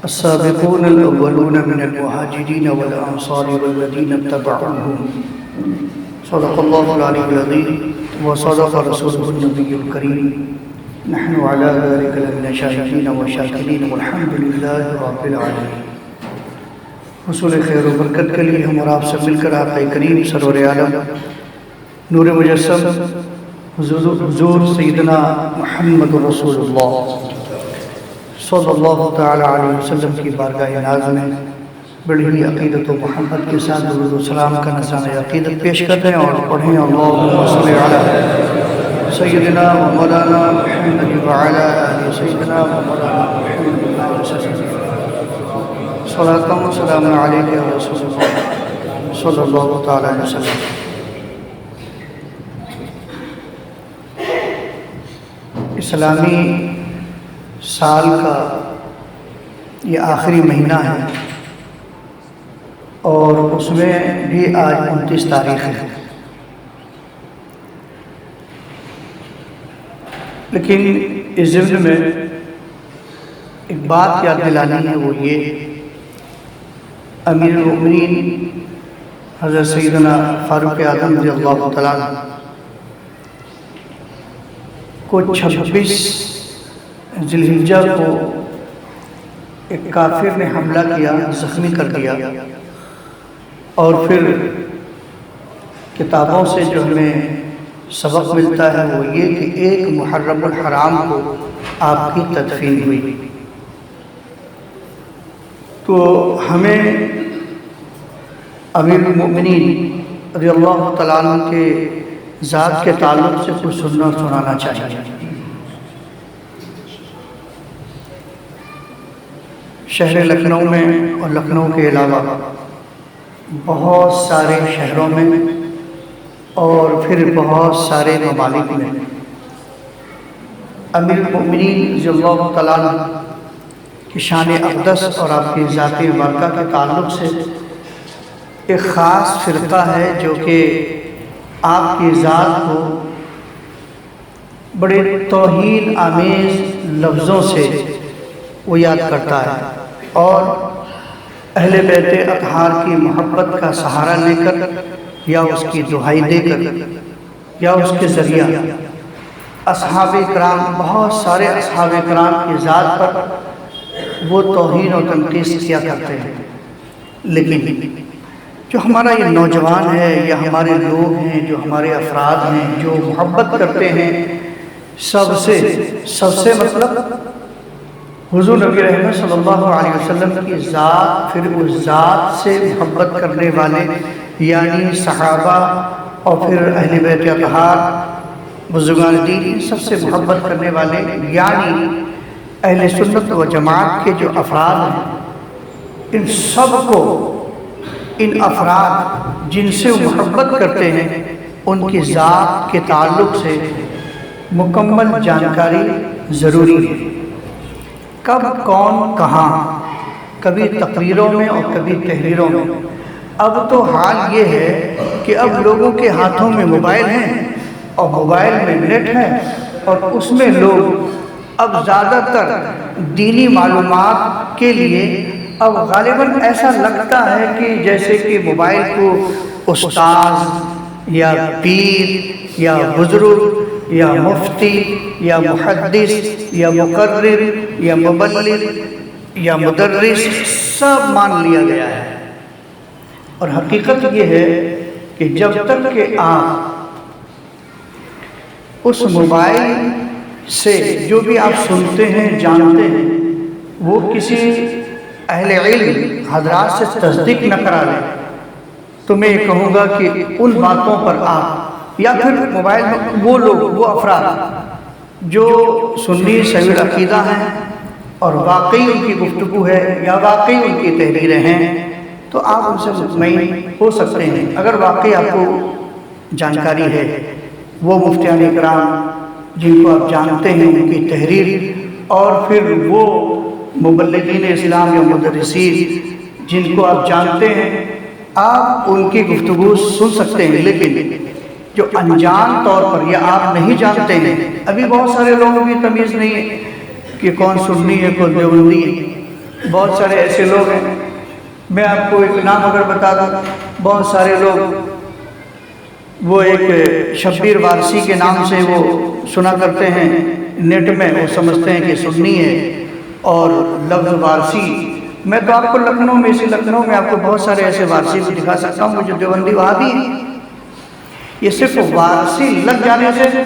السابقون الأولون من المهاجرين والأنصار والذين اتبعوهم صدق الله العلي العظيم وصدق رسوله النبي الكريم نحن على ذلك لمن الشاهدين والشاكرين والحمد لله رب العالمين۔ حصول خیر و برکت کے لیے ہم اور آپ سے مل کر آقا کریم سرور عالم نور مجسم حضور سیدنا محمد رسول اللہ صلی اللہ تعالی علیہ وسلم کی بارگاہ ناز میں بڑی ہی عقیدت و محبت کے ساتھ درود و سلام کا نذرانہ عقیدت پیش کرتے ہیں اور پڑھیں اللہم صلی علی سیدنا و مولانا محمد وعلی آل سیدنا و مولانا محمد صلاۃ و سلام علیک یا رسول اللہ صلی اللہ تعالی علیہ وسلم۔ اسلامی سال کا یہ آخری مہینہ ہے اور اس میں بھی آج 29 تاریخ ہے، لیکن اس ضمن میں ایک بات یاد دلانی ہے، وہ یہ امیر المؤمنین حضرت سیدنا فاروق اعظم رضی اللہ تعالیٰ عنہ کو 26 ذی الحجہ کو ایک کافر نے حملہ کیا، زخمی کر دیا، اور پھر کتابوں سے جو ہمیں سبق ملتا ہے وہ یہ کہ 1 محرم الحرام کو آپ کی تدفین ہوئی۔ تو ہمیں امیر المؤمنین رضی اللہ تعالیٰ عنہ کے ذات کے تعلق سے کچھ سننا سنانا چاہیے۔ شہر لکھنؤ میں اور لکھنؤ کے علاوہ بہت سارے شہروں میں اور پھر بہت سارے ممالک میں امیر المؤمنین رضی اللہ تعالیٰ عنہ کی شان اقدس اور آپ کی ذات مبارکہ کے تعلق سے ایک خاص فرقہ ہے جو کہ آپ کی ذات کو بڑے توہین آمیز لفظوں سے وہ یاد کرتا ہے، اور اہل بیت اطہار کی محبت کا سہارا لے کر یا اس کی دہائی دے کر یا اس کے ذریعہ اصحاب کرام، بہت سارے اصحاب کرام کی ذات پر وہ توہین و تنقیص کیا کرتے ہیں۔ لیکن جو ہمارا یہ نوجوان ہے یا ہمارے لوگ ہیں، جو ہمارے افراد ہیں، جو محبت کرتے ہیں سب سے مطلب حضور نبی رحمت صلی اللہ علیہ وسلم کی ذات، پھر اس ذات سے محبت کرنے والے یعنی صحابہ اور پھر اہل بیت اطہار بزرگان دین، سب سے محبت کرنے والے یعنی اہل سنت و جماعت کے جو افراد ہیں، ان سب کو ان افراد جن سے وہ محبت کرتے ہیں ان کی ذات کے تعلق سے مکمل جانکاری ضروری ہے۔ کب کون کہاں، کبھی تقریروں میں اور کبھی تحریروں میں۔ اب تو حال یہ ہے کہ اب لوگوں کے ہاتھوں میں موبائل ہیں اور موبائل میں نیٹ ہے، اور اس میں لوگ اب زیادہ تر دینی معلومات کے لیے اب غالباً ایسا لگتا ہے کہ جیسے کہ موبائل کو استاذ یا پیر یا بزرگ یا مفتی یا محدث یا مقرر یا مبلغ یا مدرس سب مان لیا گیا ہے، اور حقیقت یہ ہے کہ جب تک کہ آپ اس موبائل سے جو بھی آپ سنتے ہیں جانتے ہیں وہ کسی اہل علم حضرات سے تصدیق نہ کرا لیں، تو میں یہ کہوں گا کہ ان باتوں پر آپ یا پھر موبائل میں وہ لوگ، وہ افراد جو سنی صحیح العقیدہ ہیں اور واقعی ان کی گفتگو ہے یا واقعی ان کی تحریریں ہیں، تو آپ ان سے مطمئن ہو سکتے ہیں اگر واقعی آپ کو جانکاری ہے۔ وہ مفتیان اکرام جن کو آپ جانتے ہیں ان کی تحریر، اور پھر وہ مبلغین اسلام یا مدرسین جن کو آپ جانتے ہیں، آپ ان کی گفتگو سن سکتے ہیں۔ لیکن جو انجان طور پر یا آپ نہیں جانتے ہیں، ابھی بہت سارے لوگوں کی تمیز نہیں ہے کہ کون سنی ہے کون دیوبندی ہے، بہت سارے ایسے لوگ ہیں، میں آپ کو ایک نام اگر بتا دوں، بہت سارے لوگ وہ ایک شبیر وارسی کے نام سے وہ سنا کرتے ہیں نیٹ میں، وہ سمجھتے ہیں کہ سنی ہے، اور لفظ وارسی، میں تو آپ کو لکھنؤ میں آپ کو بہت سارے ایسے وارسی کو دکھا سکتا ہوں، وہ جو دیوبندی وہابی ہیں۔ یہ صرف وارسی لگ جانے سے،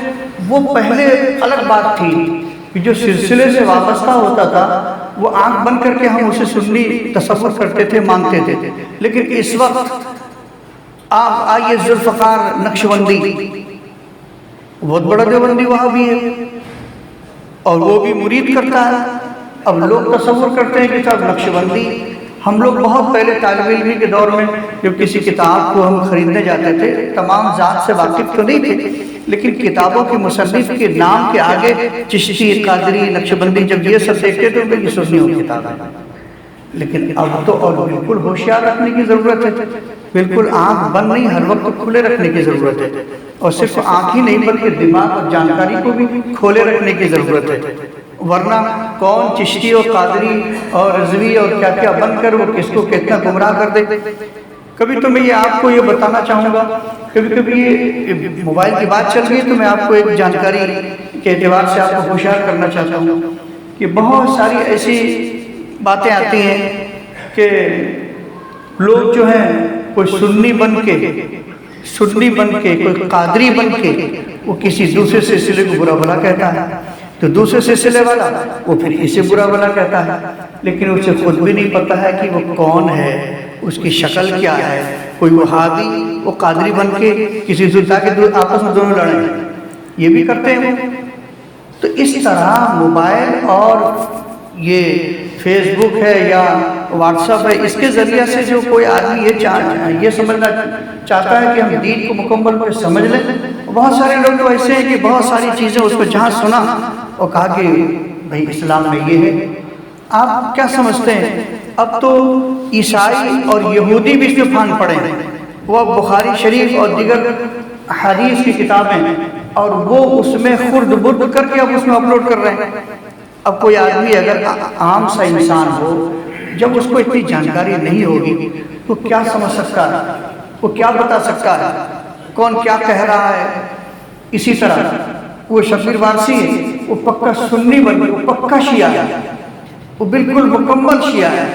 وہ پہلے الگ بات تھی کہ جو سلسلے سے وابستہ ہوتا تھا وہ آنکھ بند کر کے ہم اسے سنی تصور کرتے تھے، مانتے تھے، لیکن اس وقت آپ آئیے ذوالفقار نقشبندی، بہت بڑا دیوبندی وہابی ہے اور وہ بھی مرید کرتا ہے۔ اب لوگ تصور کرتے ہیں کہ صاحب نقشبندی، ہم لوگ بہت پہلے طالب علمی کے دور میں جب کسی کتاب کو ہم خریدنے جاتے تھے، تمام ذات سے واقف تو نہیں تھے، لیکن کتابوں کے مصنف کے نام کے آگے چشتی، قادری، نقشبندی جب یہ سب دیکھتے تو یہ سنیوں کی کتاب ہے۔ لیکن اب تو اور بالکل ہوشیار رکھنے کی ضرورت ہے، بالکل آنکھ بند نہیں، ہر وقت کھلے رکھنے کی ضرورت ہے، اور صرف آنکھ ہی نہیں بلکہ دماغ اور جانکاری کو بھی کھولے رکھنے کی ضرورت ہے، ورنہ کون چشتی اور قادری اور رضوی اور کیا کیا بن کر وہ کس کو کتنا گمراہ کر دے۔ کبھی تو میں یہ آپ کو یہ بتانا چاہوں گا، کبھی یہ موبائل کی بات چل رہی ہے تو میں آپ کو ایک جانکاری کے اعتبار سے آپ کو ہوشیار کرنا چاہتا ہوں کہ بہت ساری ایسی باتیں آتی ہیں کہ لوگ جو ہیں کوئی سنی بن کے کوئی قادری بن کے وہ کسی دوسرے سلسلے کو برا بھلا کہتا ہے، تو دوسرے سلسلے والا وہ پھر اسے برا بھلا کہتا ہے، لیکن اسے خود بھی نہیں پتہ ہے کہ وہ کون ہے، اس کی شکل کیا ہے۔ کوئی وہابی وہ قادری بن کے کسی سلسلہ کے آپس میں دونوں لڑیں، یہ بھی کرتے ہیں۔ تو اس طرح موبائل اور یہ فیس بک ہے یا واٹس ایپ ہے، اس کے ذریعے سے جو کوئی آدمی یہ سمجھنا چاہتا ہے کہ ہم دین کو مکمل پر سمجھ لیں، بہت سارے لوگ تو ایسے ہیں کہ بہت ساری چیزیں اس کو جہاں سنا اور کہا کہ بھئی اسلام میں یہ ہے۔ آپ کیا سمجھتے ہیں؟ اب تو عیسائی اور یہودی بھی اس میں پھان پڑے ہیں، وہ بخاری شریف اور دیگر حدیث کی کتابیں اور وہ اس میں خرد برد کر کے اب اس میں اپلوڈ کر رہے ہیں۔ اب کوئی آدمی اگر عام سا انسان ہو، جب اس کو اتنی جانکاری نہیں ہوگی تو کیا سمجھ سکتا ہے، وہ کیا بتا سکتا ہے، کون کیا کہہ رہا ہے۔ اسی طرح وہ شبیر وارسی ہے، وہ پکا سنی بن کے، وہ پکا شیعہ ہے، وہ بالکل مکمل شیعہ ہے،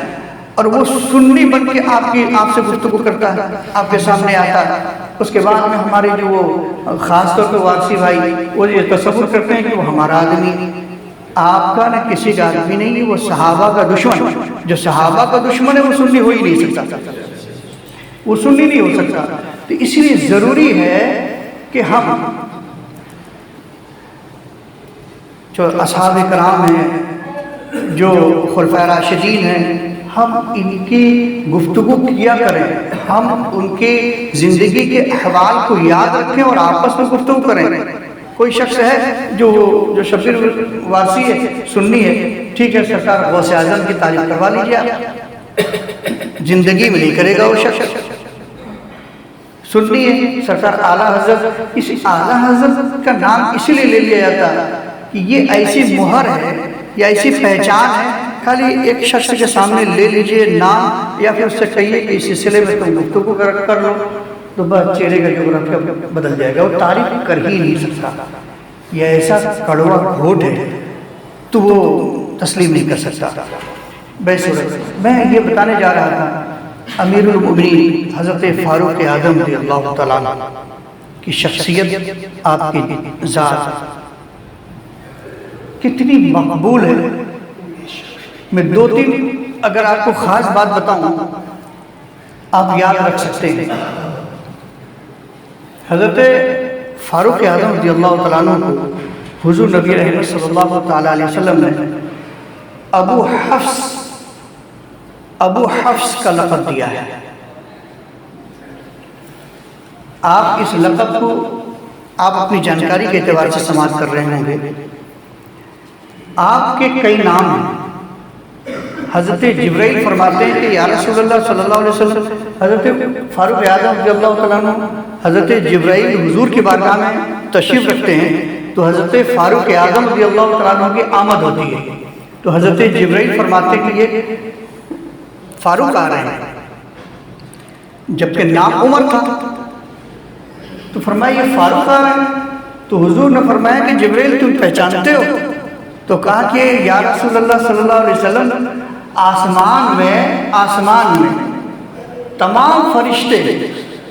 اور وہ سنی بن کے آپ سے گفتگو کرتا ہے، آپ کے سامنے آتا ہے۔ اس کے بعد میں ہمارے جو وہ خاص طور پہ وارسی بھائی وہ یہ تصور کرتے ہیں کہ وہ ہمارا آدمی، آپ کا نہ کسی کا آدمی نہیں، وہ صحابہ کا دشمن، جو صحابہ کا دشمن ہے وہ سنی ہو ہی نہیں سکتا، وہ سنی نہیں ہو سکتا۔ تو اس لیے ضروری ہے کہ ہم جو اصحاب کرام ہیں، جو خلفائے راشدین ہیں، ہم ان کی گفتگو کیا کریں، ہم ان کے زندگی کے احوال کو یاد رکھیں اور آپس میں گفتگو کریں۔ کوئی شخص ہے جو شبیر وارسی ہے، سنی ہے، ٹھیک ہے، سرکار غوث اعظم کی تعریف کروا لیجیے، زندگی میں نہیں کرے گا وہ شخص۔ سنی ہے، سرکار اعلیٰ حضرت، اس اعلیٰ حضرت کا نام اس لیے لے لیا جاتا ہے کہ یہ ایسی مہر ہے یا ایسی پہچان ہے، خالی ایک شخص کے سامنے لے لیجئے نام، یا پھر اس سے کہیے کہ اس سلسلے میں تم گفتگو کر لو، تو بس چہرے کا جغرافیہ بدل جائے گا، وہ تعریف کر ہی نہیں سکتا۔ یہ ایسا کڑوا گھونٹ ہے تو وہ تسلیم نہیں کر سکتا۔ میں یہ بتانے جا رہا تھا، امیر المؤمنین حضرت فاروق اعظم رضی اللہ تعالیٰ عنہ کی شخصیت، آپ کی ذات کتنی مقبول ہے۔ میں دو تین اگر آپ کو خاص بات بتاؤں آپ یاد رکھ سکتے ہیں۔ حضرت فاروق اعظم رضی اللہ تعالیٰ عنہ کو حضور نبی رحمت صلی اللہ تعالیٰ علیہ وسلم نے ابو حفص کا لقب دیا ہے۔ آپ اس لقب کو آپ اپنی جانکاری کے اعتبار سے سماعت کر رہے ہوں گے۔ آپ کے کئی نام ہیں۔ حضرت جبرائیل فرماتے ہیں کہ یا رسول اللہ صلی اللہ علیہ وسلم، حضرت فاروق اعظم رضی اللہ تعالیٰ عنہ، حضرت جبرائیل حضور کی بارگاہ میں تشریف رکھتے ہیں تو حضرت فاروق اعظم رضی اللہ تعالیٰ عنہ کی آمد ہوتی ہے، تو حضرت جبرائیل فرماتے کہ یہ فاروق آ رہے ہیں، جبکہ نام عمر تھا، تو فرمایا یہ فاروق آ رہے ہیں۔ تو حضور نے فرمایا کہ جبرائیل تم پہچانتے ہو؟ تو کہا کہ یا رسول اللہ صلی اللہ علیہ وسلم، آسمان میں تمام فرشتے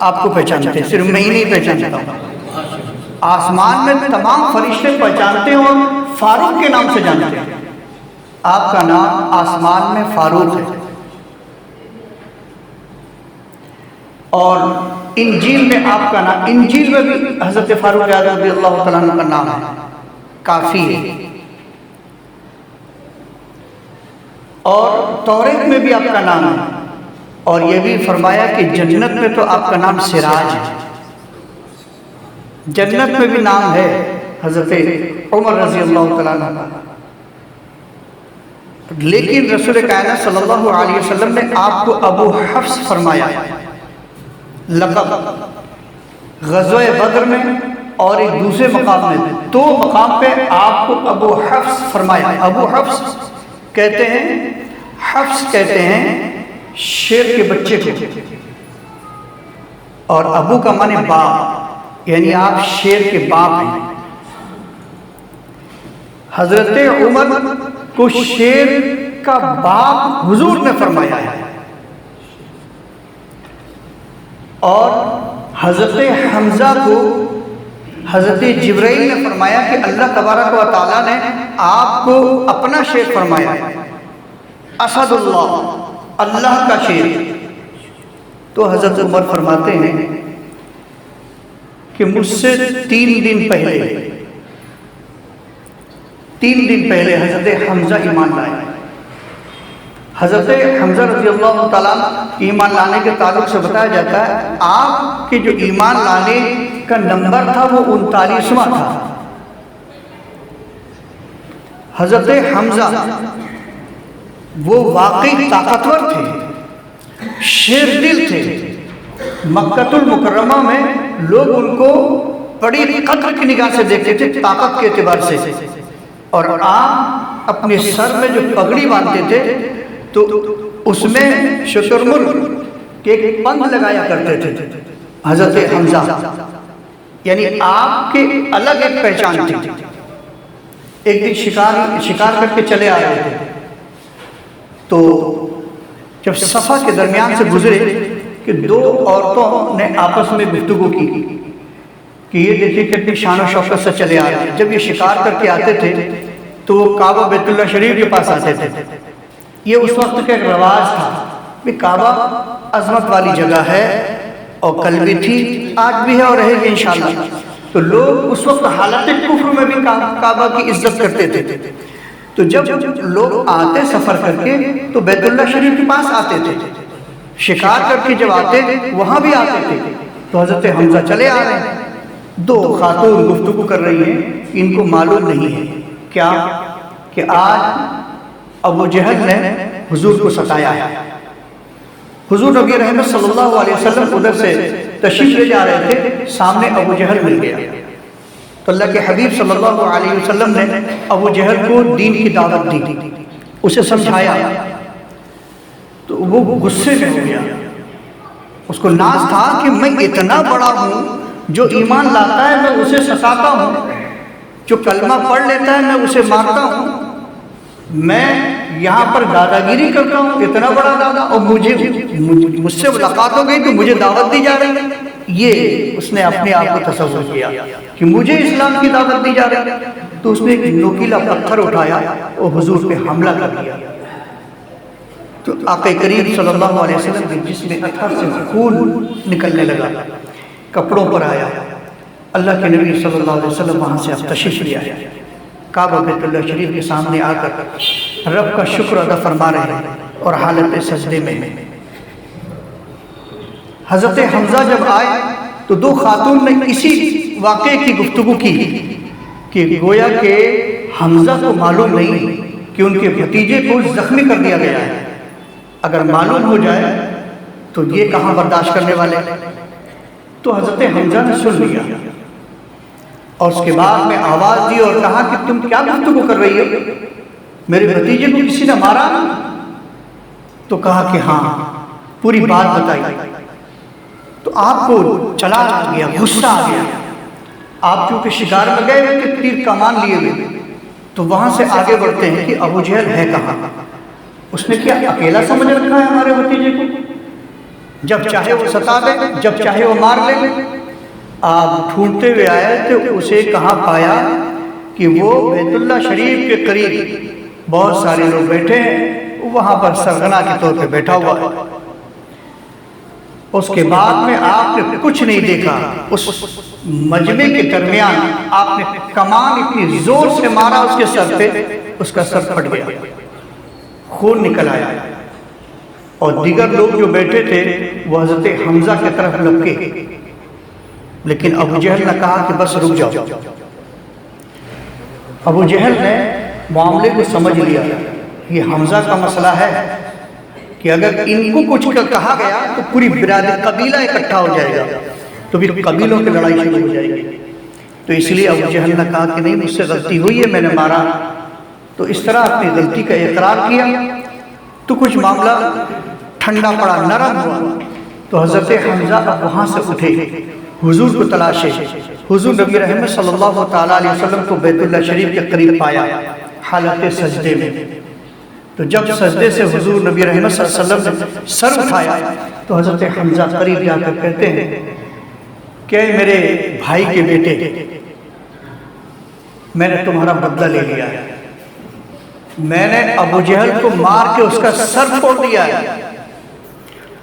آپ کو پہچانتے ہیں، صرف میں ہی نہیں پہچانتا ہوں۔ آسمان میں تمام فرشتے پہچانتے ہیں اور فاروق کے نام سے جانتے ہیں۔ آپ کا نام آسمان میں فاروق ہے، اور انجیل میں آپ کا نام، انجیل میں بھی حضرت فاروق اعظم رضی اللہ تعالیٰ عنہ کا نام ہے، کافی ہے، اور توریت میں بھی آپ کا نام ہے، اور یہ بھی فرمایا کہ جنت میں تو آپ کا نام سراج ہے، جنت میں بھی نام ہے حضرت عمر رضی اللہ تعالیٰ عنہ کا۔ لیکن رسول کائنات صلی اللہ علیہ وسلم نے آپ کو ابو حفص فرمایا لقب، غزوہ بدر میں اور ایک دوسرے مقام میں، دو مقام پہ آپ کو ابو حفص فرمایا۔ ابو حفص کہتے ہیں شیر کے بچے کو، اور ابو کا معنی باپ، یعنی آپ شیر کے باپ ہیں۔ حضرت عمر کو شیر کا باپ حضور نے فرمایا ہے، اور حضرت حمزہ کو حضرت جبرائیل نے فرمایا کہ اللہ تبارک و تعالیٰ نے آپ کو اپنا شیر فرمایا ہے، اسد اللہ کا شیر۔ تو حضرت عمر فرماتے ہیں کہ مجھ سے 3 دن پہلے حضرت حمزہ ایمان لائے۔ حضرت حمزہ رضی اللہ تعالیٰ ایمان لانے کے تعلق سے بتایا جاتا ہے آپ کے جو ایمان لانے کا نمبر تھا وہ 39واں تھا۔ حضرت حمزہ وہ واقعی طاقتور تھے، شیر دل تھے۔ مکہ المکرمہ میں لوگ ان کو بڑی قدر کی نگاہ سے دیکھتے تھے، طاقت کے اعتبار سے، اور آپ اپنے سر میں جو پگڑی باندھتے تھے تو اس میں شترمرغ کے ایک پنکھ لگایا کرتے تھے حضرت حمزہ، یعنی آپ کے الگ ایک پہچان تھی۔ ایک دن شکار کر کے چلے آ رہے تھے، تو جب صفا کے درمیان سے گزرے کہ 2 عورتوں نے آپس میں گفتگو کی کہ یہ دیکھیں کہ اپنی شان و شوکت سے چلے آ رہے ہیں۔ جب یہ شکار کر کے آتے تھے تو وہ کعبہ بیت اللہ شریف کے پاس آتے تھے۔ یہ اس وقت کا ایک رواج تھا کہ کعبہ عظمت والی جگہ ہے، اور کل بھی تھی، آج بھی ہے اور رہے گی انشاءاللہ۔ تو لوگ اس وقت حالت کفر میں بھی کعبہ کی عزت کرتے تھے۔ تو جب لوگ آتے سفر کر کے تو بیت اللہ شریف کے پاس آتے تھے، شکار کر کے جب آتے وہاں بھی آتے تھے۔ تو حضرت حمزہ چلے آ رہے ہیں، 2 خاتون گفتگو کر رہی ہیں، ان کو معلوم نہیں ہے کیا کہ آج ابو جہل نے حضور کو ستایا ہے۔ حضور نبی رحمت صلی اللہ علیہ وسلم ادھر سے تشریف لے جا رہے تھے، سامنے ابو جہل مل گیا۔ تو اللہ کے حبیب صلی اللہ علیہ وسلم نے ابو جہل کو دین کی دعوت دی، اسے سمجھایا، تو وہ غصے میں ہو گیا۔ اس کو ناز تھا کہ میں اتنا بڑا ہوں، جو ایمان لاتا ہے میں اسے ستاتا ہوں، جو کلمہ پڑھ لیتا ہے میں اسے مارتا ہوں، میں یہاں پر دادا گیری کرتا ہوں، اتنا بڑا دادا، اور مجھ سے ملاقات ہو گئی تو مجھے دعوت دی جا رہی ہے۔ یہ اس نے اپنے آپ کو تصور کیا کہ مجھے اسلام کی دعوت دی جا رہی ہے۔ تو اس نے ایک نوکیلا پتھر اٹھایا اور حضور پہ حملہ کر دیا۔ تو آقا کریم صلی اللہ علیہ وسلم کے جسم اطہر سے خون نکلنے لگا، کپڑوں پر آیا۔ اللہ کے نبی صلی اللہ علیہ وسلم وہاں سے اب تشریف لے آئے، کعبہ بیت اللہ شریف کے سامنے آ کر رب کا شکر ادا فرما رہے ہیں اور حالت سجدے میں۔ حضرت حمزہ جب آئے تو 2 خاتون نے اسی واقعے کی گفتگو کی کہ گویا کہ حمزہ کو معلوم نہیں کہ ان کے بھتیجے کو زخمی کر دیا گیا ہے، اگر معلوم ہو جائے تو یہ کہاں برداشت کرنے والے۔ تو حضرت حمزہ نے سن لیا اور اس کے بعد میں آواز دی اور کہا کہ تم کیا گفتگو کر رہی ہو؟ میرے بھتیجے کو کسی نے مارا؟ تو کہا کہ ہاں، پوری بات بتائی۔ تو آپ کو چلا آ گیا، غصہ آ گیا۔ آپ چونکہ شکار میں گئے ہوئے تھے، تیر کمان لیے ہوئے، تو وہاں سے آگے بڑھتے ہیں کہ ابو جہل ہے کہاں؟ اس نے کیا اکیلا سمجھ رکھا ہے ہمارے بھتیجے کو؟ جب چاہے وہ ستا دے، جب چاہے وہ مار لے۔ آپ ڈھونڈتے ہوئے آئے تو اسے کہاں پایا کہ وہ بیت اللہ شریف کے قریب بہت سارے لوگ بیٹھے ہیں، وہاں پر سرغنہ کے طور پہ بیٹھا ہوا ہے۔ اس کے بعد میں آپ نے کچھ نہیں دیکھا، اس مجمع کے درمیان آپ نے کمان اتنی زور سے مارا اس کے سر پہ، اس کا سر پھٹ گیا، خون نکل آیا۔ اور دیگر لوگ جو بیٹھے تھے وہ حضرت حمزہ کی طرف لپکے، لیکن ابو جہل نے کہا کہ بس رک جاؤ۔ ابو جہل نے معاملے کو سمجھ لیا، یہ حمزہ کا مسئلہ ہے کہ اگر ان کو کچھ کہا گیا تو پوری برادری قبیلہ اکٹھا ہو جائے گا، تو پھر قبیلوں کی لڑائی شروع ہو جائے گی۔ تو اس لیے ابو جہل نے کہا کہ نہیں، مجھ سے غلطی ہوئی ہے، میں نے مارا۔ تو اس طرح اپنی غلطی کا اقرار کیا تو کچھ معاملہ ٹھنڈا پڑا، نرم ہوا۔ تو حضرت حمزہ اب وہاں سے اٹھے، حضور کو تلاشے۔ حضور نبی رحمت صلی اللہ تعالیٰ علیہ وسلم کو بیت اللہ شریف کے قریب پایا، حالت سجدے میں۔ تو جب سجدے سے حضور نبی رحمت صلی اللہ علیہ وسلم نے سر اٹھایا تو حضرت حمزہ قریب جا کر کہتے ہیں کہ میرے بھائی کے بیٹے، میں نے تمہارا بدلہ لے لیا ہے، میں نے ابو جہل کو مار کے اس کا سر پھوڑ دیا ہے۔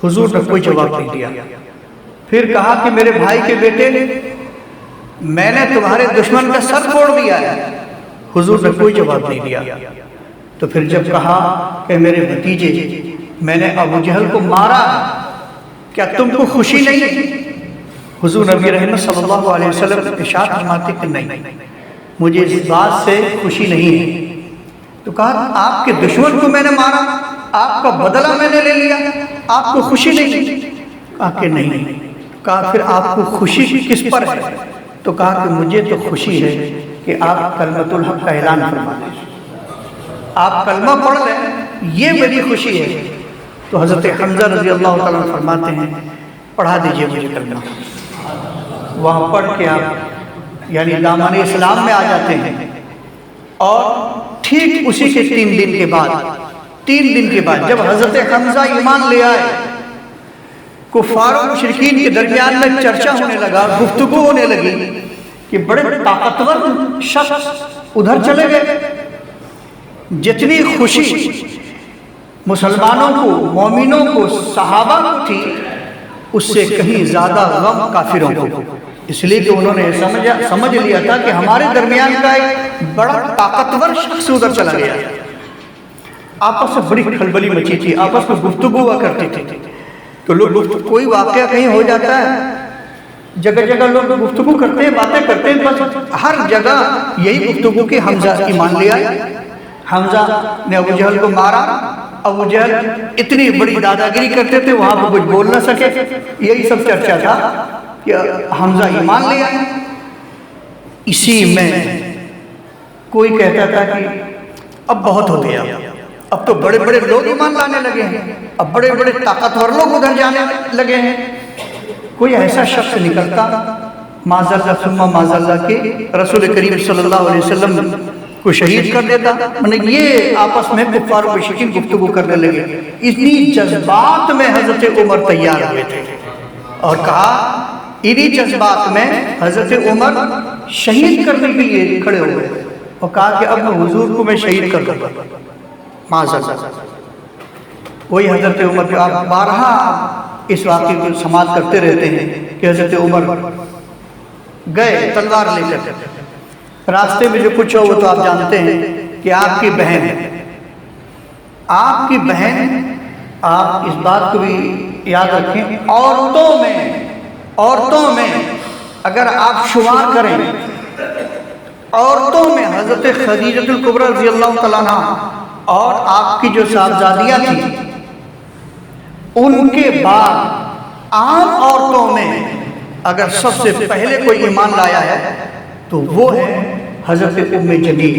حضور نے کوئی جواب نہیں دیا۔ پھر کہا کہ میرے بھائی کے بیٹے، میں نے تمہارے دشمن کا سر پھوڑ دیا ہے۔ حضور نے کوئی جواب نہیں دیا۔ تو پھر جب کہا کہ میرے بھتیجے، میں نے ابو جہل کو مارا، کیا تم کو خوشی نہیں؟ حضور نبی رحمت صلی اللہ علیہ وسلم ارشاد فرماتے کہ نہیں، مجھے اس بات سے خوشی نہیں ہے۔ تو کہا آپ کے دشمن کو میں نے مارا، آپ کا بدلہ میں نے لے لیا، آپ کو خوشی نہیں؟ کہا کہ نہیں۔ کہا پھر آپ کو خوشی کس پر ہے؟ تو کہا کہ مجھے تو خوشی ہے کہ آپ کلمۃ الحق کا اعلان فرما دیں، آپ کلمہ پڑھ لیں، یہ میری خوشی ہے۔ تو حضرت حمزہ رضی اللہ تعالیٰ فرماتے ہیں پڑھا دیجئے مجھے کلمہ۔ وہاں پڑھ کے آپ یعنی دامن اسلام میں آ جاتے ہیں۔ اور ٹھیک اسی کے 3 دن کے بعد جب حضرت حمزہ ایمان لے آئے، کفار و مشرکین کے درمیان میں چرچا ہونے لگا، گفتگو ہونے لگی کہ بڑے طاقتور شخص ادھر چلے گئے۔ جتنی خوشی مسلمانوں کو، مومنوں کو، صحابہ کو تھی، اس سے کہیں زیادہ غم کافروں کو، اس لیے کہ انہوں نے سمجھ لیا تھا کہ ہمارے درمیان کا ایک بڑا طاقتور شخص ادھر چلا گیا۔ آپس میں بڑی کھلبلی مچی تھی، آپس میں گفتگو ہوا کرتی تھی۔ تو لوگ کوئی واقعہ کہیں ہو جاتا ہے، جگہ جگہ لوگ گفتگو کرتے ہیں، باتیں کرتے ہیں، بس ہر جگہ یہی گفتگو کہ حمزہ ایمان لے آئے، حمزہ نے ابو جہل کو مارا۔ ابو جہل اتنی بڑی داداگیری کرتے تھے، وہاں پہ کچھ بول نہ سکے، یہی سب چرچا تھا کہ حمزہ ایمان لے آئے۔ اسی میں کوئی کہتا تھا کہ اب بہت ہو گیا، اب تو بڑے بڑے لوگ ایمان لانے لگے ہیں، اب بڑے بڑے طاقتور لوگ ادھر جانے لگے ہیں۔ کوئی ایسا شخص نکلتا معاذ اللہ ثم معاذ اللہ کہ رسول کریم صلی اللہ علیہ وسلم کو شہید کر دیتا۔ یہ آپس میں کفار و مشرکین گفتگو کرنے لگے۔ اتنی جذبات میں حضرت عمر تیار ہوئے تھے اور کہا، انہی جذبات میں حضرت عمر شہید کرنے کے لیے کھڑے ہوئے اور کہا کہ اب میں حضور کو میں شہید کر دوں گا معاذ اللہ۔ وہی حضرت عمر کے آپ بارہا اس واقعے کو سماعت کرتے رہتے ہیں کہ حضرت عمر گئے تلوار لے کر، راستے میں جو کچھ ہو وہ تو آپ جانتے ہیں کہ آپ کی بہن ہے، آپ کی بہن، آپ اس بات کو بھی یاد رکھیں، عورتوں میں اگر آپ شمار کریں، عورتوں میں حضرت خدیجہ الکبریٰ رضی اللہ تعالیٰ عنہ اور آپ کی جو صاحبزادیاں تھیں، ان کے بعد عام عورتوں میں اگر سب سے پہلے کوئی ایمان لایا ہے تو وہ ہے حضرت ام جمیل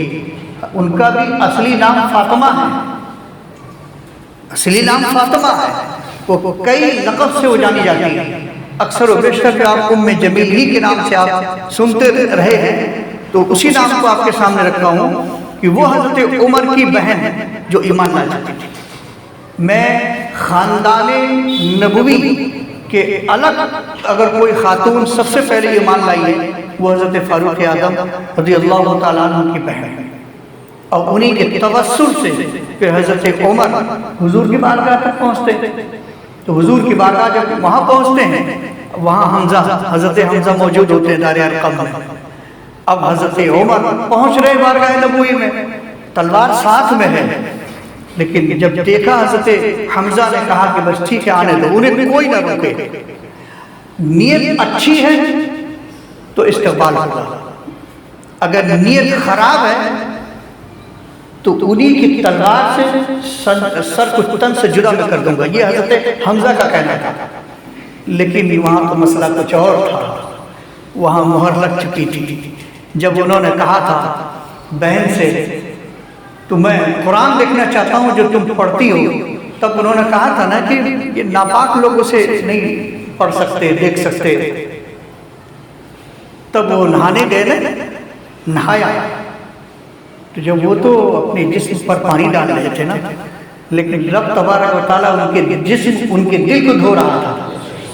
ان کا بھی اصلی نام فاطمہ ہے، اصلی نام فاطمہ ہے، وہ کئی لقب سے وہ جانی جاتی ہے، اکثر و بیشتر کہ آپ ام جمیل ہی کے نام سے آپ سنتے رہے ہیں، تو اسی نام کو آپ کے سامنے رکھا ہوں کہ وہ حضرت عمر کی بہن جو ایمان لا چکی تھی۔ میں خاندان نبوی کہ الگ اگر کوئی خاتون سب سے پہلے ایمان لائی ہے وہ حضرت فاروق اعظم رضی اللہ تعالیٰ عنہ کی بہن ہے، اور انہی کے توسل سے پھر حضرت عمر حضور کی بارگاہ تک پہنچتے، تو حضور کی بارگاہ جب وہاں پہنچتے ہیں وہاں حضرت حمزہ موجود ہوتے ہیں دار ارقم میں۔ اب حضرت عمر پہنچ رہے بارگاہ نبوی میں، تلوار ساتھ میں ہے، لیکن جب دیکھا حضرت حمزہ نے کہا کہ بس ٹھیک ہے آنے دو، انہیں کوئی نہ روکے، نیت اچھی ہے تو استقبال ہوگا، اگر نیت خراب ہے تو انہی کی تلوار سے سر کو تن سے جدا میں کر دوں گا، یہ حضرت حمزہ کا کہنا تھا۔ لیکن وہاں تو مسئلہ کچھ اور تھا، وہاں مہر لگ چکی تھی۔ جب انہوں نے کہا تھا بہن سے تو میں قرآن دیکھنا چاہتا ہوں جو تم پڑھتی ہو، تب انہوں نے کہا تھا نا کہ یہ ناپاک لوگ اسے نہیں پڑھ سکتے دیکھ سکتے، تب وہ نہانے گئے، نہایا، تو جب وہ تو اپنے جسم پر پانی ڈال رہے تھے نا، لیکن رب تبارک و تعالیٰ ان کے جسم ان کے دل کو دھو رہا تھا،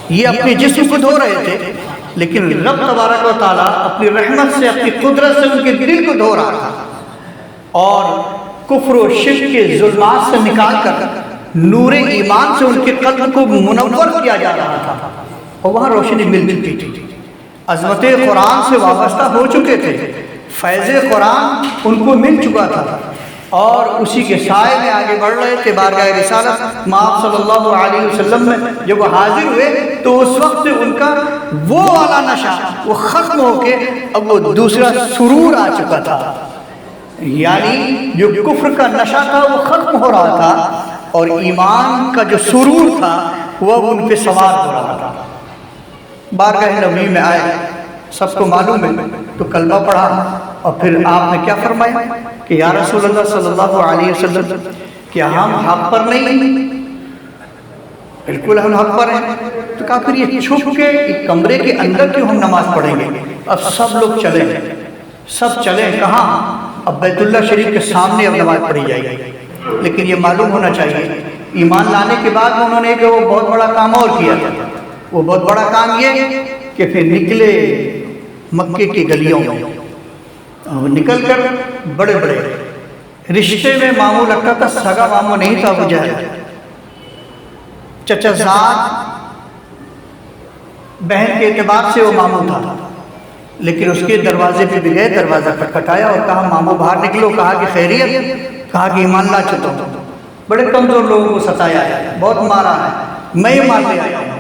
یہ اپنے جسم کو دھو رہے تھے، لیکن رب تبارک و تعالیٰ اپنی رحمت سے اپنی قدرت سے ان کے دل کو دھو رہا تھا، اور کفر و شرک کے ظلمات سے نکال کر نور ایمان سے ان کے قلب کو منور کیا جا رہا تھا، اور وہاں روشنی مل چکی تھی، عظمت قرآن سے وابستہ ہو چکے تھے، فیض قرآن ان کو مل چکا تھا، اور اسی کے سائے میں آگے بڑھ رہے تھے بارگاہ رسالت مآب صلی اللہ علیہ وسلم میں۔ جب وہ حاضر ہوئے تو اس وقت ان کا وہ والا نشہ وہ ختم ہو کے اب وہ دوسرا سرور آ چکا تھا، یعنی جو کفر کا نشہ تھا وہ ختم ہو رہا تھا، اور ایمان کا جو سرور تھا وہ ان پہ سوار ہو رہا تھا۔ بارگاہ نبوی میں آئے، سب کو معلوم ہے، تو کلمہ پڑھا، اور پھر آپ نے کیا فرمایا کہ یا رسول اللہ صلی اللہ علیہ وسلم کیا ہم حق پر نہیں؟ بالکل ہم حق پر ہیں۔ تو کہا پھر یہ چھپ کے ایک کمرے کے اندر کیوں ہم نماز پڑھیں گے؟ اب سب لوگ چلیں، سب چلیں کہاں؟ اب بیت اللہ شریف کے سامنے اب نماز پڑھی جائے گی، لیکن یہ معلوم ہونا چاہیے ایمان لانے کے بعد انہوں نے وہ بہت بڑا کام اور کیا تھا، وہ بہت بڑا کام یہ کہ پھر نکلے مکے کی گلیوں میں، نکل کر بڑے بڑے رشتے میں ماموں لگتا تھا، سگا ماموں نہیں تھا ابو جہل، چچا زاد بہن کے اعتبار سے وہ ماموں تھا، لیکن اس کے دروازے پہ بھی گئے، دروازہ کھٹکھٹایا اور کہا ماموں باہر نکلو، کہا کہ خیریت، کہا کہ ایمان لا چکا ہوں، بڑے کمزور لوگوں کو ستایا ہے، بہت مارا ہے، میں ایمان لے آیا ہوں۔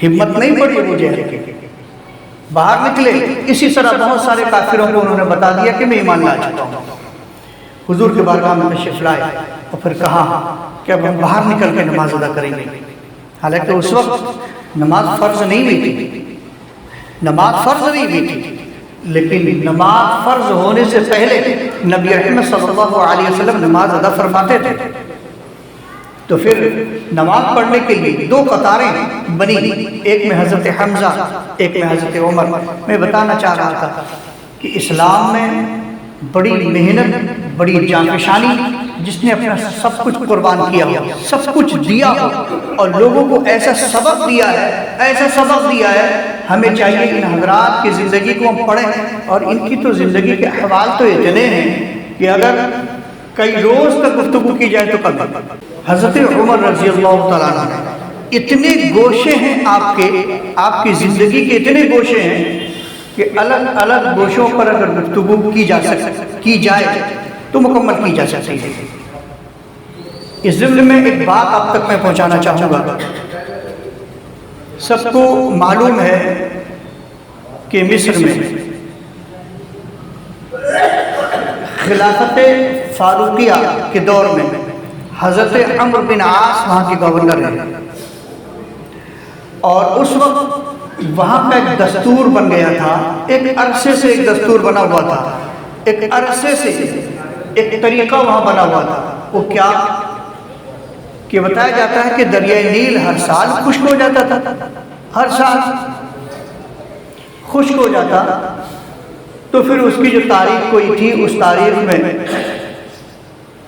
ہمت نہیں پڑی ابو جہل کی، باہر نکلے، اسی طرح بہت سارے کافروں کو انہوں نے بتا دیا کہ میں ایمان لا چکا ہوں، حضور کے بارگاہ میں تشریف لائے، اور پھر کہا کہ اب ہم باہر نکل کے نماز ادا کریں گے، حالانکہ اس وقت نماز فرض نہیں ہوئی تھی، نماز فرض نہیں ہوئی تھی، لیکن نماز فرض ہونے سے پہلے نبی اکرم صلی اللہ علیہ وسلم نماز ادا فرماتے تھے، تو پھر نماز پڑھنے کے لیے دو قطاریں بنی، ایک میں حضرت حمزہ ایک میں حضرت عمر۔ میں بتانا چاہ رہا تھا کہ اسلام میں بڑی محنت، بڑی جانفشانی، جس نے اپنا سب کچھ قربان کیا ہو، سب کچھ دیا ہو، اور لوگوں کو ایسا سبق دیا ہے، ایسا سبق دیا ہے، ہمیں چاہیے ان حضرات کی زندگی کو ہم پڑھیں، اور ان کی تو زندگی کے احوال تو اتنے ہیں کہ اگر کئی روز تک گفتگو کی جائے تو کم۔ حضرت عمر رضی اللہ تعالیٰ عنہ، اتنے گوشے ہیں آپ کی زندگی کے اتنے گوشے ہیں کہ الگ الگ گوشوں پر اگر گفتگو کی جائے تو مکمل کی جا سکتی ہے۔ اس ضمن میں ایک بات آپ تک میں پہنچانا چاہوں گا، سب کو معلوم ہے کہ مصر میں خلافت فاروقیہ کے دور میں حضرت عمرو بن عاص وہاں کے گورنر ہیں، اور اس وقت وہاں کا ایک دستور بن گیا تھا، ایک عرصے سے ایک دستور بنا ہوا تھا، ایک عرصے سے ایک طریقہ وہاں بنا ہوا تھا. وہ کیا کہ بتایا جاتا ہے کہ دریائے نیل ہر سال خشک ہو جاتا تھا، ہر سال خشک ہو جاتا. تو پھر اس کی جو تاریخ کوئی تھی، اس تاریخ میں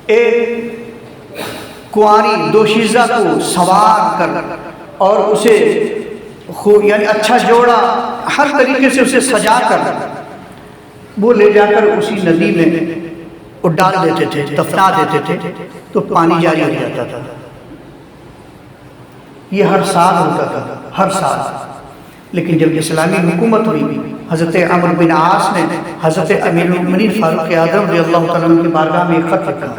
ایک کنواری دوشیزہ کو سوار کر اور اسے یعنی اچھا جوڑا ہر طریقے سے اسے سجا کر وہ لے جا کر اسی ندی میں وہ ڈال دیتے تھے، دفنا دیتے تھے، تو پانی جاری ہو جاتا تھا. یہ ہر سال ہوتا تھا، ہر سال. لیکن جب اسلامی حکومت ہوئی، حضرت عمرو بن عاص نے حضرت امیر المؤمنین فاروق اعظم رضی اللہ تعالیٰ عنہ کی بارگاہ میں ایک خط لکھا.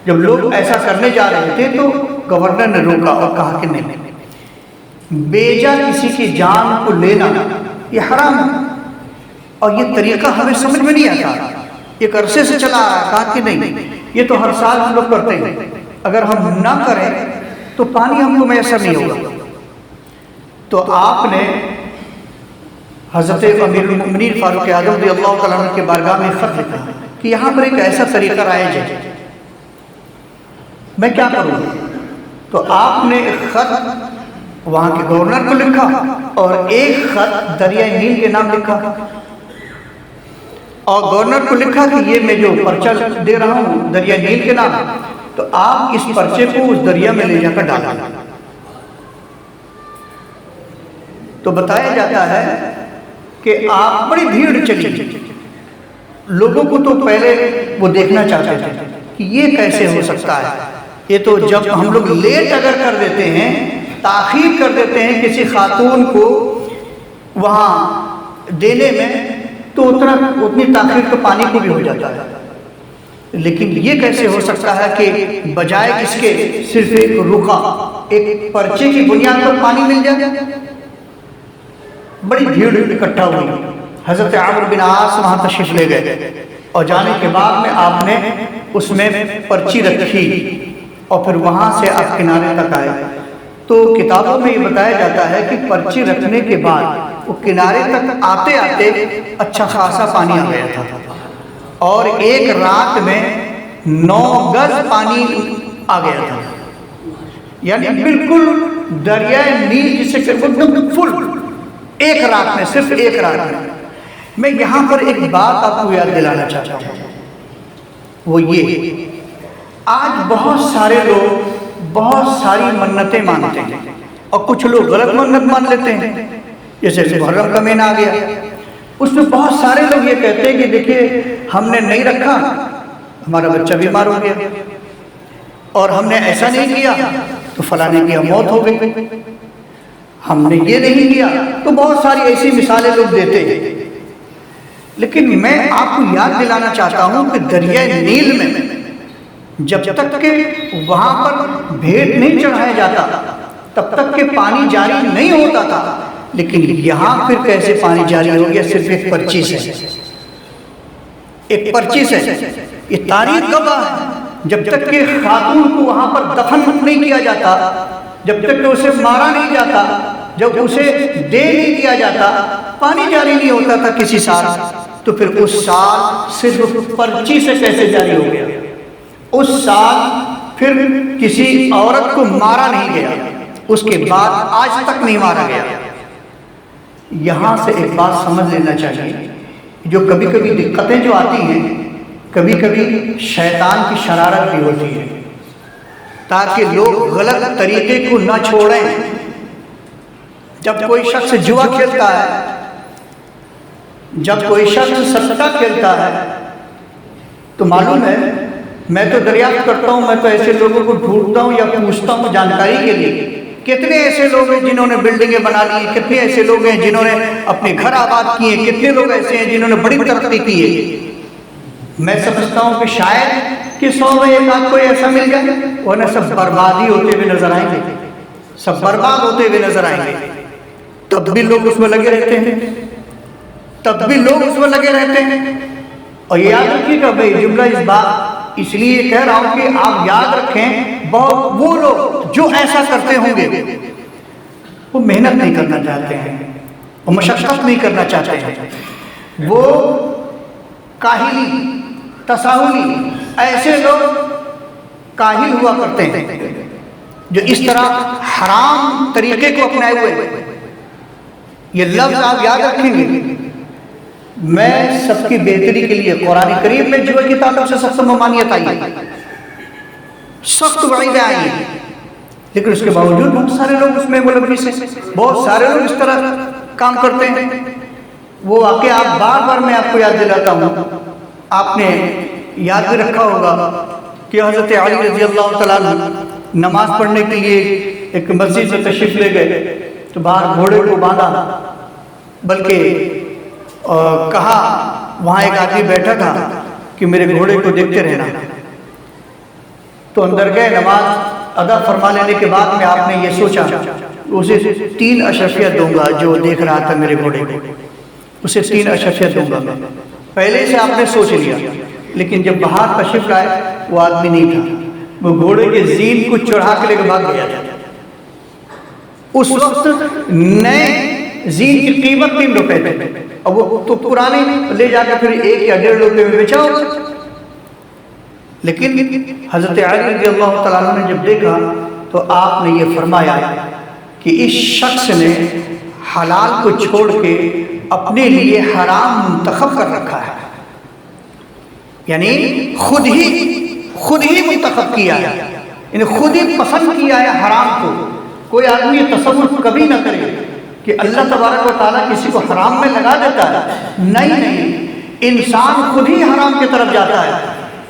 جب لوگ ایسا کرنے جا رہے تھے تو گورنر نے روکا اور کہا کہ نہیں، بیجا کسی کی جان کو لینا یہ حرام ہے، اور یہ طریقہ ہمیں سمجھ میں نہیں آتا، ایک عرصے سے چلا آ رہا. کہا کہ نہیں، یہ تو ہر سال ہم لوگ کرتے ہیں، اگر ہم نہ کریں تو پانی ہم کو میسر نہیں ہوگا. تو آپ نے حضرت امیر المؤمنین فاروق اعظم رضی اللہ تعالیٰ عنہ کے بارگاہ میں خط لکھا کہ یہاں پر ایک ایسا طریقہ رائج ہے، میں کیا کروں. تو آپ نے ایک خط وہاں کے گورنر کو لکھا اور ایک خط دریائے نیل کے نام لکھا، اور گورنر کو لکھا کہ یہ میں جو پرچہ دے رہا ہوں دریائے نیل کے نام، تو آپ اس پرچے کو اس دریا میں لے جا کر ڈالا. تو بتایا جاتا ہے کہ آپ بڑی بھیڑ چلی، لوگوں کو تو پہلے وہ دیکھنا چاہتے تھے کہ یہ کیسے ہو سکتا ہے. یہ تو جب ہم لوگ لیٹ اگر کر دیتے ہیں، تاخیر کر دیتے ہیں کسی خاتون کو وہاں دینے میں، تو اتنی تاخیر تو پانی کو بھی ہو جاتا ہے. لیکن یہ کیسے ہو سکتا ہے کہ بجائے اس کے صرف ایک رکا، ایک پرچے کی بنیاد پر پانی مل جائے. بڑی بھیڑ اکٹھا ہوئی. حضرت عمرو بن عاص وہاں تشریف لے گئے، اور جانے کے بعد میں آپ نے اس میں پرچی رکھی اور پھر وہاں سے آپ کنارے تک آئے. تو کتابوں میں یہ بتایا جاتا ہے کہ پرچی رکھنے کے بعد وہ کنارے تک آتے آتے اچھا خاصا پانی آ گیا تھا، اور ایک رات میں 9 گز پانی آ گیا تھا. یعنی بالکل دریائے نیل جسے فل ایک رات میں، صرف ایک رات میں. میں یہاں پر ایک بات آپ کو یاد دلانا چاہتا ہوں، وہ یہ آج بہت سارے لوگ بہت ساری منتیں مانتے ہیں، اور کچھ لوگ غلط منت مان لیتے ہیں. جیسے محرم کا مہینہ آ گیا، اس میں بہت سارے لوگ یہ کہتے ہیں کہ دیکھیے ہم نے نہیں رکھا، ہمارا بچہ بیمار ہو گیا، اور ہم نے ایسا نہیں کیا تو فلاں نے کیا موت ہو گئی، ہم نے یہ نہیں کیا. تو بہت ساری ایسی مثالیں لوگ دیتے ہیں. لیکن میں آپ کو یاد دلانا چاہتا ہوں کہ دریائے نیل میں جب تک کہ وہاں پر بھیٹ نہیں چڑھایا جاتا تب تک کہ پانی جاری نہیں ہوتا تھا. لیکن یہاں پھر کیسے پانی جاری ہو گیا؟ صرف ایک پرچی سے، ایک پرچی سے. یہ تاریخ گواہ ہے، جب تک کہ خاتون کو وہاں پر دفن نہیں کیا جاتا، جب تک کہ اسے مارا نہیں جاتا، جب اسے دے نہیں دیا جاتا، پانی جاری نہیں ہوتا تھا کسی سال. تو پھر اس سال صرف پرچی سے کیسے جاری ہو گیا؟ اس سال پھر کسی عورت کو مارا نہیں گیا، اس کے بعد آج تک نہیں مارا گیا. یہاں سے ایک بات سمجھ لینا چاہیے، جو کبھی کبھی دقتیں جو آتی ہیں، کبھی کبھی شیطان کی شرارت بھی ہوتی ہے تاکہ لوگ غلط طریقے کو نہ چھوڑیں. جب کوئی شخص جوا کھیلتا ہے، جب کوئی شخص سٹا کھیلتا ہے، تو معلوم ہے، میں تو دریافت کرتا ہوں، میں تو ایسے لوگوں کو ڈھونڈتا ہوں یا پوچھتا ہوں جانکاری کے لیے، کتنے ایسے لوگ ہیں جنہوں نے بلڈنگیں بنا لی، کتنے ایسے لوگ ہیں جنہوں نے اپنے گھر آباد کیے، کتنے لوگ ایسے ہیں جنہوں نے بڑی ترقی کی ہے. میں سمجھتا ہوں کہ شاید کہ 100 میں ایک آدھ کوئی ایسا مل جائے، ورنہ سب بربادی ہوتے ہوئے نظر آئیں گے، سب برباد ہوتے ہوئے نظر آئیں گے. تب بھی لوگ اس میں لگے رہتے ہیں، تب بھی لوگ اس میں لگے رہتے ہیں. اور یہ یاد رکھیے گا، بھائی جملہ اس بات اس لیے کہہ رہا ہوں کہ آپ یاد رکھیں، وہ لوگ جو ایسا کرتے ہوں گے وہ محنت نہیں کرنا چاہتے ہیں، وہ مشقت نہیں کرنا چاہتے ہیں، وہ کاہلی، تساہلی، ایسے لوگ کاہل ہوا کرتے ہیں جو اس طرح حرام طریقے کو اپنائے ہوئے ہیں۔ یہ لفظ آپ یاد رکھیں گے، میں سب کی بہتری کے لیے قرآن کریم میں جوے کی تعلق سے سخت ممانعت آئی ہے، سخت وعیدیں آئی ہیں، لیکن اس کے باوجود بہت سارے لوگ اس میں ملوث ہیں، بہت سارے لوگ اس طرح کام کرتے ہیں۔ وہ واقعہ آپ بار بار میں آپ کو یاد دلاتا ہوں، آپ نے یاد بھی رکھا ہوگا کہ حضرت علی رضی اللہ تعالیٰ عنہ نماز پڑھنے کے لیے ایک مسجد سے تشریف لے گئے تو باہر گھوڑے کو باندھا، بلکہ کہا وہاں ایک آدمی بیٹھا تھا کہ میرے گھوڑے کو دیکھتے رہنا۔ تو اندر گئے، نماز ادا فرما لینے کے بعد میں آپ نے یہ سوچا اسے 3 اشرفیت دوں گا جو دیکھ رہا تھا میرے گھوڑے کو، اسے 3 اشرفیت دوں گا میں۔ پہلے سے آپ نے سوچ لیا، لیکن جب باہر تشریف لائے وہ آدمی نہیں تھا، وہ گھوڑے کے زین کو چڑھا کے لے کے بھاگ گیا تھا۔ اس وقت نئے زین کی قیمت 3 روپے تھے، اور وہ تو پرانے لے جا کے پھر 1 یا 1.5 روپے میں بیچا ہوگا۔ لیکن حضرت علی رضی اللہ تعالیٰ عنہ نے جب دیکھا تو آپ نے یہ فرمایا کہ اس شخص نے حلال کو چھوڑ کے اپنے لیے حرام منتخب کر رکھا ہے، یعنی خود ہی منتخب کیا ہے، یعنی خود ہی پسند کیا ہے حرام کو۔ کوئی آدمی یہ تصور کبھی نہ کرے کہ اللہ تبارک و تعالیٰ کسی کو حرام میں لگا دیتا ہے، نہیں، انسان خود ہی حرام کی طرف جاتا ہے۔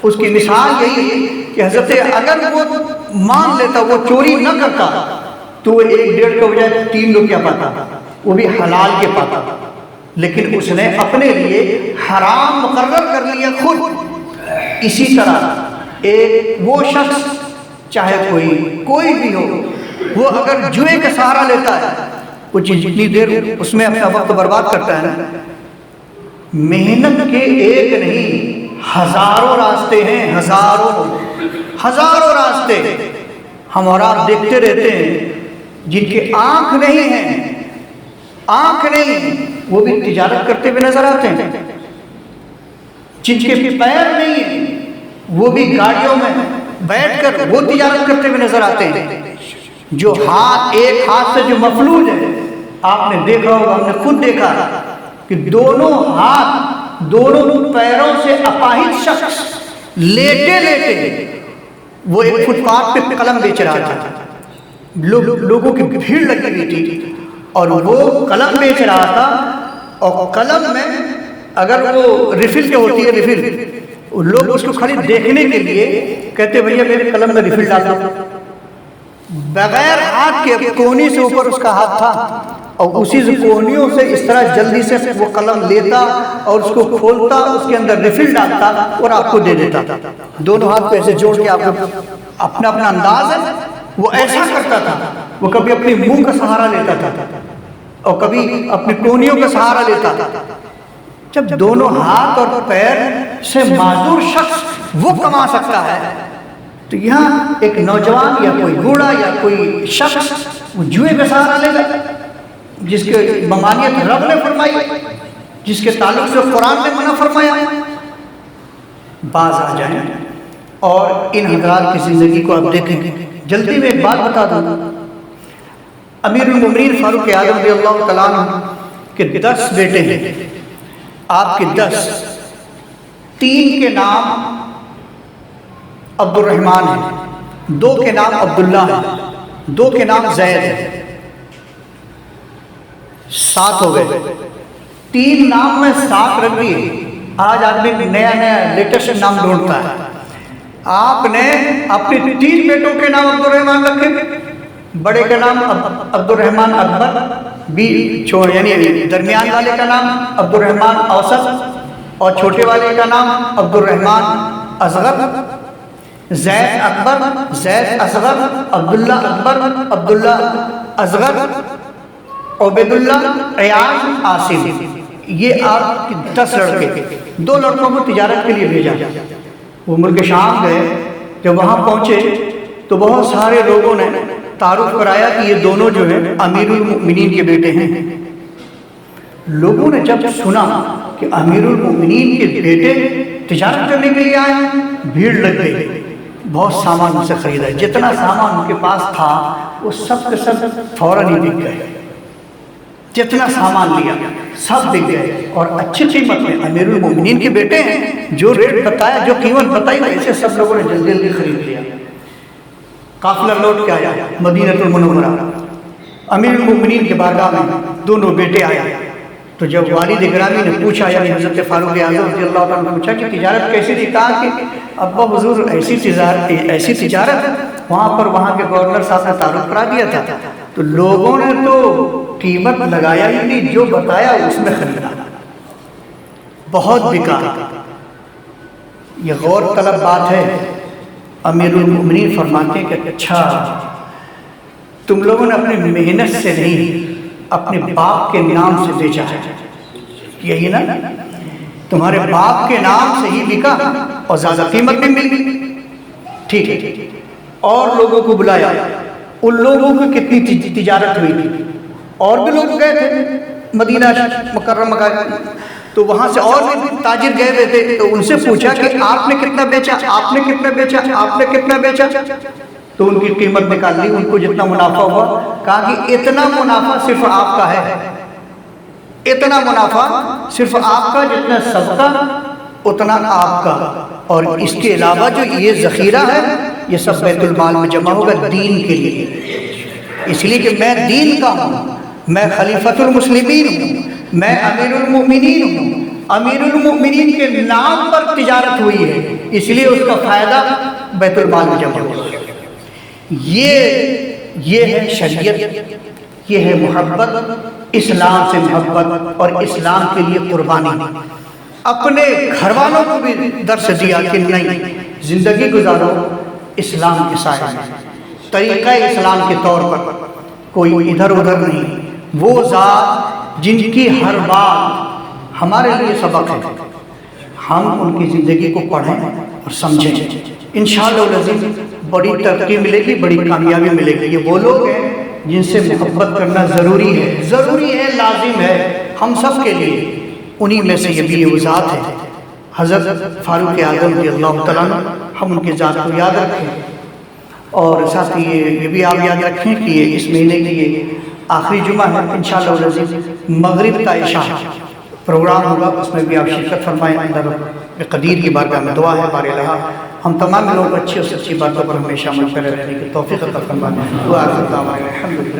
اس کی مثال یہی ہے کہ حضرت اگر وہ مان لیتا، وہ چوری نہ کرتا تو وہ 1.5 کے بجائے 3 روپیہ پاتا، وہ بھی حلال کے پاتا، لیکن اس نے اپنے لیے حرام مقرر کر لیا خود۔ اسی طرح وہ شخص چاہے کوئی بھی ہو، وہ اگر جوئے کا سہارا لیتا ہے، وہ جتنی دیر اس میں اپنا وقت برباد کرتا ہے نا، محنت کے ایک نہیں ہزاروں راستے ہیں، ہزاروں راستے ہم اور آپ دیکھتے رہتے ہیں، جن کے آنکھ نہیں وہ بھی تجارت کرتے ہوئے نظر آتے ہیں، جن کے پیر نہیں ہیں وہ بھی گاڑیوں میں بیٹھ کر وہ تجارت کرتے ہوئے نظر آتے ہیں۔ جو ایک ہاتھ سے جو مفلوج ہے، آپ نے دیکھا ہوگا، ہم نے خود دیکھا کہ دونوں پیروں سے اپاہج شخص لیٹے وہ ایک فٹ پاتھ پہ قلم بیچ رہا تھا، لوگوں کی بھیڑ لگی ہوئی تھی اور وہ قلم بیچ رہا تھا، اور قلم میں اگر وہ ریفل کے ہوتی ہے ریفل، لوگ اس کو خالی دیکھنے کے لیے کہتے بھیا میرے قلم میں ریفل ڈال دو، بغیر ہاتھ کے کونی سے اوپر اس کا ہاتھ تھا، اور اسی کونیوں سے اس طرح جلدی سے وہ قلم لیتا اور اس کو کھولتا، اس کے اندر ریفل ڈالتا اور آپ کو دے دیتا۔ دونوں ہاتھ پہ ایسے جوڑ کے آپ کو اپنا انداز ہے، وہ ایسا کرتا تھا، وہ کبھی اپنے منہ کا سہارا لیتا تھا اور کبھی اپنے کونیوں کا سہارا لیتا تھا۔ جب دونوں ہاتھ اور پیر سے معذور شخص وہ کما سکتا ہے، تو یہاں ایک نوجوان یا کوئی بوڑھا یا کوئی شخص وہ جوئے کا سہارا لے گا، جس کے ممانعت رب نے فرمائی، جس کے تعلق سے قرآن نے منع فرمایا۔ باز آ جائیں اور ان حضرات کی زندگی کو آپ دیکھیں گے۔ جلدی میں ایک بات بتا دوں، امیر المومنین فاروق اعظم رضی اللہ تعالیٰ عنہ کے 10 بیٹے ہیں، آپ کے 10، 3 کے نام عبد الرحمن ہیں، 2 کے نام عبداللہ ہیں، 2 کے نام زید ہیں، 7 ہو گئے۔ 3 نام میں 7 رکھ دیے۔ آج آدمی نیا لیٹسٹ نام ڈھونڈتا ہے۔ آپ نے اپنے 3 بیٹوں کے نام عبد الرحمن رکھے، بڑے کا نام عبد الرحمن اکبر، یعنی درمیان والے کا نام عبد الرحمن اوسط، اور چھوٹے والے کا نام عبد الرحمن اصغر۔ زید اکبر، زید اصغر، عبداللہ اکبر، عبداللہ اصغر، عبید اللہ، ایاز، عاصم۔ یہ آپ کے 10 لڑکے۔ 2 لڑکوں کو تجارت کے لیے بھیجا، وہ ملک شام گئے۔ جب وہاں پہنچے تو بہت سارے لوگوں نے تعارف کرایا کہ یہ دونوں جو ہیں امیر المؤمنین کے بیٹے ہیں۔ لوگوں نے جب سنا کہ امیر المؤمنین کے بیٹے تجارت کرنے کے لیے آئے ہیں، بھیڑ لگ گئی، بہت سامان ان سے خریدا ہے، جتنا سامان ان کے پاس تھا وہ سب کے سب فوراً ہی بک گئے، جتنا سامان لیا سب بک گئے، اور اچھی قیمت میں امیر المومنین کے بیٹے ہیں، جو ریٹ بتایا، جو قیمت بتائی ویسے سب لوگوں نے جلدی جلدی خرید لیا۔ قافلہ لوٹ کے آیا مدینہ المنورہ، امیر المومنین کے بارگاہ میں دونوں بیٹے آئے، تو جب والد گرامی نے پوچھا، یعنی حضرت فاروق اعظم رضی اللہ عنہ نے پوچھا کہ تجارت کیسی تھی، کہا کہ ابا حضور ایسی تجارت وہاں پر وہاں کے گورنر صاحب نے تعارف کرا دیا تھا، تو لوگوں نے تو قیمت لگایا ہی نہیں، جو بتایا اس میں خریدا، بہت بکا۔ یہ غور طلب بات ہے۔ امیر المومنین فرماتے ہیں کہ اچھا تم لوگوں نے اپنی محنت سے نہیں، اپنے باپ کے نام سے بیچا ہے، یہی نا، تمہارے باپ کے نام سے ہی بکا اور زیادہ قیمت بھی مل گئی، ٹھیک ہے۔ اور لوگوں کو بلایا، ان لوگوں کی کتنی تجارت ہوئی تھی، اور بھی لوگ گئے تھے مدینہ مکرمہ کا، تو وہاں سے اور بھی تاجر گئے ہوئے تھے، تو ان سے پوچھا کہ آپ نے کتنا بیچا، آپ نے کتنا بیچا، آپ نے کتنا بیچا، تو ان کی قیمت نکال لی، ان کو جتنا منافع ہوا، کہا کہ اتنا منافع صرف آپ کا ہے، اتنا منافع صرف آپ کا، جتنا سب کا اتنا آپ کا، اور اس کے علاوہ جو یہ ذخیرہ ہے یہ سب بیت المال میں جمع ہوگا دین کے لیے، اس لیے کہ میں دین کا ہوں، میں خلیفۃ المسلمین ہوں، میں امیر المؤمنین ہوں، امیر المؤمنین کے نام پر تجارت ہوئی ہے، اس لیے اس کا فائدہ بیت المال میں جمع ہوگا۔ یہ ہے شریعت، یہ ہے محبت، اسلام سے محبت اور اسلام کے لیے قربانی۔ اپنے گھر والوں کو بھی درس دیا کہ نہیں، زندگی گزارو اسلام کے سائے میں، طریقہ اسلام کے طور پر، کوئی ادھر ادھر نہیں، وہ ذات جن کی ہر بات ہمارے لیے سبق ہے، ہم ان کی زندگی کو پڑھیں اور سمجھیں، انشاءاللہ العزیز بڑی ترقی ملے گی، بڑی کامیابی ملے گی۔ یہ وہ لوگ ہیں جن سے محبت کرنا ضروری ہے، لازم ہے ہم سب کے لیے، انہی میں سے یہ بھی وہ ذات ہے حضرت فاروق اعظم رضی اللہ تعالیٰ عنہ۔ ہم ان کے ذات کو یاد رکھیں، اور ساتھ ہی یہ بھی آپ یاد رکھیں کہ یہ اس مہینے کی یہ آخری جمعہ ہے، انشاءاللہ العزیز مغرب کا عشاء پروگرام ہوگا، اس میں بھی آپ شرکت فرمائیں۔ اندر قدیر کی بارگاہ میں دعا ہے بار الہ ہم تمام لوگ اچھی اور سچی باتوں پر ہمیشہ عمل کرتے رہنے کی توفیق عطا فرمائے۔ دعا کرتا ہوں الحمدللہ۔